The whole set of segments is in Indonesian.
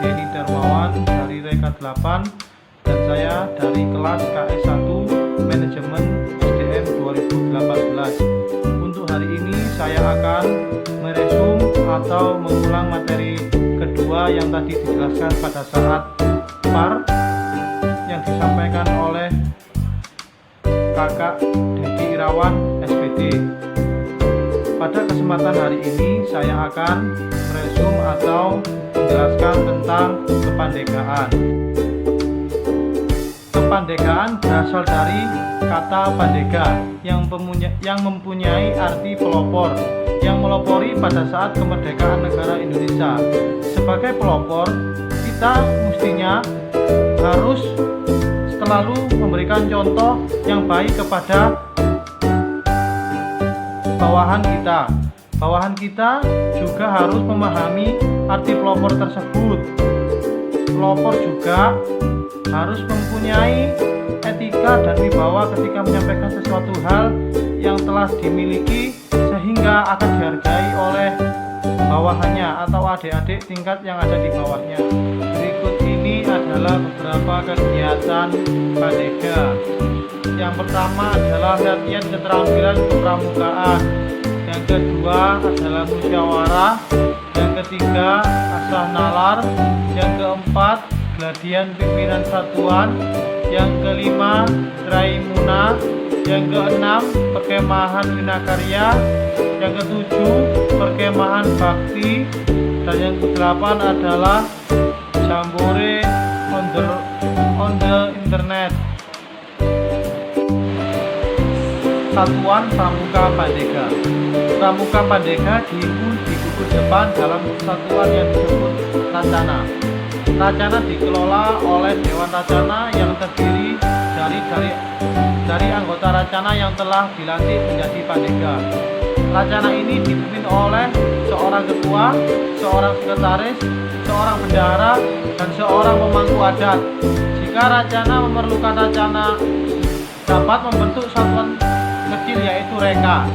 Denny Darmawan dari Reka 8 dan saya dari kelas KS1 Manajemen SDM 2018. Untuk hari ini saya akan meresum atau mengulang materi kedua yang tadi dijelaskan pada saat PAR yang disampaikan oleh Kakak Dedi Irawan SPD. Pada kesempatan hari ini saya akan meresum atau menjelaskan tentang kepandekaan. Kepandekaan berasal dari kata pandega yang mempunyai arti pelopor, yang melopori pada saat kemerdekaan negara Indonesia. Sebagai pelopor, kita mestinya harus selalu memberikan contoh yang baik kepada bawahan kita. Bawahan kita juga harus memahami arti pelopor tersebut. Pelopor juga harus mempunyai etika dan wibawa ketika menyampaikan sesuatu hal yang telah dimiliki sehingga akan dihargai oleh bawahannya atau adik-adik tingkat yang ada di bawahnya. Berikut ini adalah beberapa kegiatan pandega. Yang pertama adalah latihan keterampilan kepramukaan. Yang kedua adalah musyawarah. Yang ketiga asah nalar. Yang keempat gladian pimpinan satuan. Yang kelima traimuna. Yang keenam perkemahan winakarya. Yang ketujuh perkemahan bakti. Dan yang kedelapan adalah jambore on the internet. Satuan Pramuka Pandega. Pramuka Pandega dihimpun di gugus depan dalam satuan yang disebut Racana. Racana dikelola oleh Dewan Racana yang terdiri dari anggota Racana yang telah dilantik menjadi Pandega. Racana ini dipimpin oleh seorang ketua, seorang sekretaris, seorang bendahara, dan seorang pemangku adat. Jika Racana memerlukan Racana dapat membentuk satuan kecil yaitu Reka.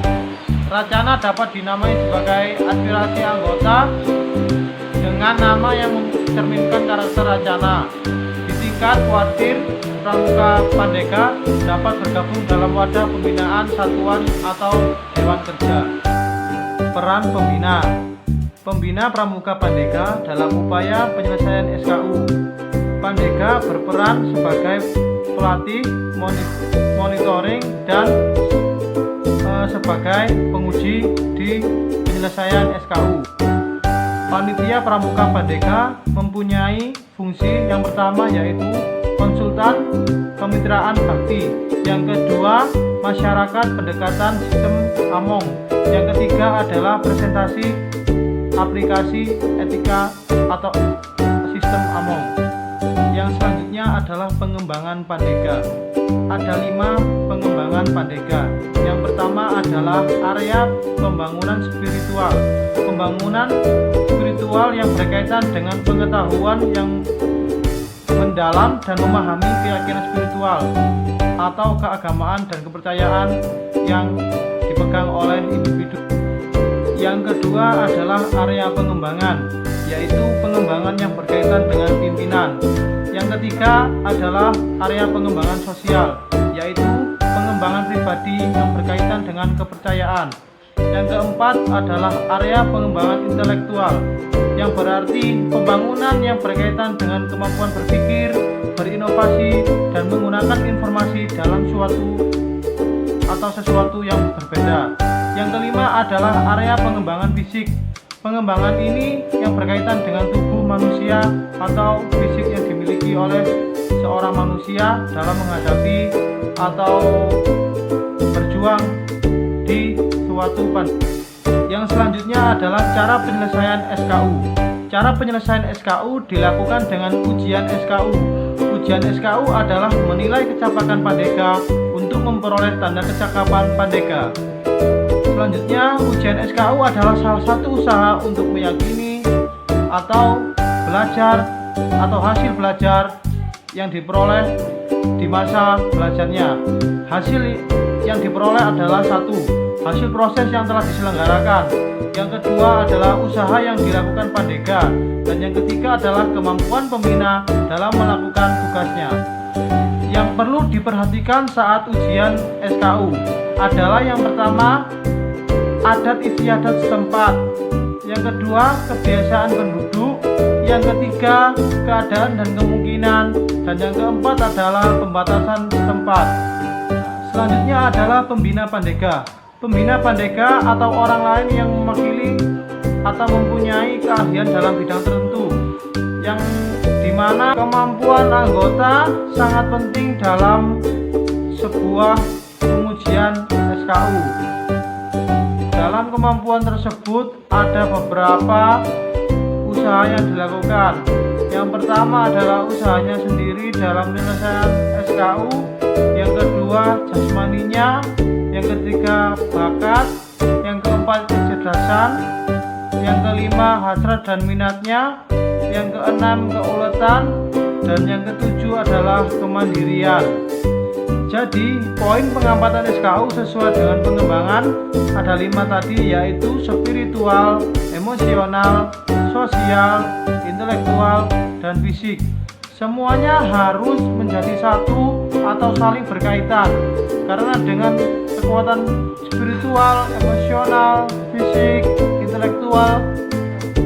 Racana dapat dinamai sebagai aspirasi anggota dengan nama yang mencerminkan karakter Racana. Di tingkat kuartir, Pramuka Pandega dapat bergabung dalam wadah pembinaan satuan atau dewan kerja. Peran pembina. Pembina Pramuka Pandega dalam upaya penyelesaian SKU. Pandega berperan sebagai pelatih, monitoring, dan sebagai penguji di penyelesaian SKU. Panitia Pramuka Pandega mempunyai fungsi yang pertama yaitu konsultan kemitraan bakti, yang kedua masyarakat pendekatan sistem AMONG, yang ketiga adalah presentasi aplikasi etika atau sistem AMONG. Yang selanjutnya adalah pengembangan Pandega. Ada 5 pengembangan Pandega. Yang pertama adalah area pembangunan spiritual. Pembangunan spiritual yang berkaitan dengan pengetahuan yang mendalam dan memahami keyakinan spiritual atau keagamaan dan kepercayaan yang dipegang oleh individu. Yang kedua adalah area pengembangan, yaitu pengembangan yang berkaitan dengan pimpinan. Yang ketiga adalah area pengembangan sosial, yaitu pengembangan pribadi yang berkaitan dengan kepercayaan. Yang keempat adalah area pengembangan intelektual, yang berarti pembangunan yang berkaitan dengan kemampuan berpikir, berinovasi, dan menggunakan informasi dalam sesuatu yang berbeda. Yang kelima adalah area pengembangan fisik. Pengembangan ini yang berkaitan dengan tubuh manusia atau fisik yang dimiliki oleh seorang manusia dalam menghadapi atau berjuang di suatu pandega. Yang selanjutnya adalah cara penyelesaian SKU. Cara penyelesaian SKU dilakukan dengan ujian SKU. Ujian SKU adalah menilai kecakapan Pandega untuk memperoleh tanda kecakapan Pandega. Selanjutnya, ujian SKU adalah salah satu usaha untuk meyakini atau belajar atau hasil belajar yang diperoleh di masa belajarnya. Hasil yang diperoleh adalah 1. hasil proses yang telah diselenggarakan. Yang kedua adalah usaha yang dilakukan Pandega. Dan yang ketiga adalah kemampuan pembina dalam melakukan tugasnya. Yang perlu diperhatikan saat ujian SKU adalah yang pertama, adat istiadat setempat. Yang kedua, kebiasaan penduduk. Yang ketiga, keadaan dan kemungkinan. Dan yang keempat adalah pembatasan setempat. Selanjutnya adalah pembina Pandega. Pembina Pandega atau orang lain yang mewakili atau mempunyai keahlian dalam bidang tertentu, yang dimana kemampuan anggota sangat penting dalam sebuah pengujian SKU. Dalam kemampuan tersebut ada beberapa usaha yang dilakukan. Yang pertama adalah usahanya sendiri dalam penyelesaian SKU. Yang kedua, jasmaninya. Yang ketiga, bakat. Yang keempat, kecerdasan. Yang kelima, hasrat dan minatnya. Yang keenam, keuletan. Dan yang ketujuh adalah kemandirian. Jadi, poin pengamatan SKU sesuai dengan pengembangan ada 5 tadi, yaitu spiritual, emosional, sosial, intelektual, dan fisik. Semuanya harus menjadi satu atau saling berkaitan, karena dengan kekuatan spiritual, emosional, fisik, intelektual,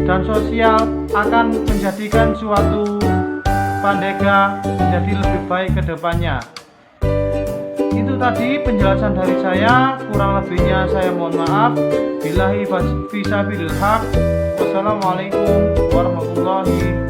dan sosial akan menjadikan suatu Pandega menjadi lebih baik ke depannya. Itu tadi penjelasan dari saya, kurang lebihnya saya mohon maaf. Billahi fisabilil haq. Wassalamualaikum warahmatullahi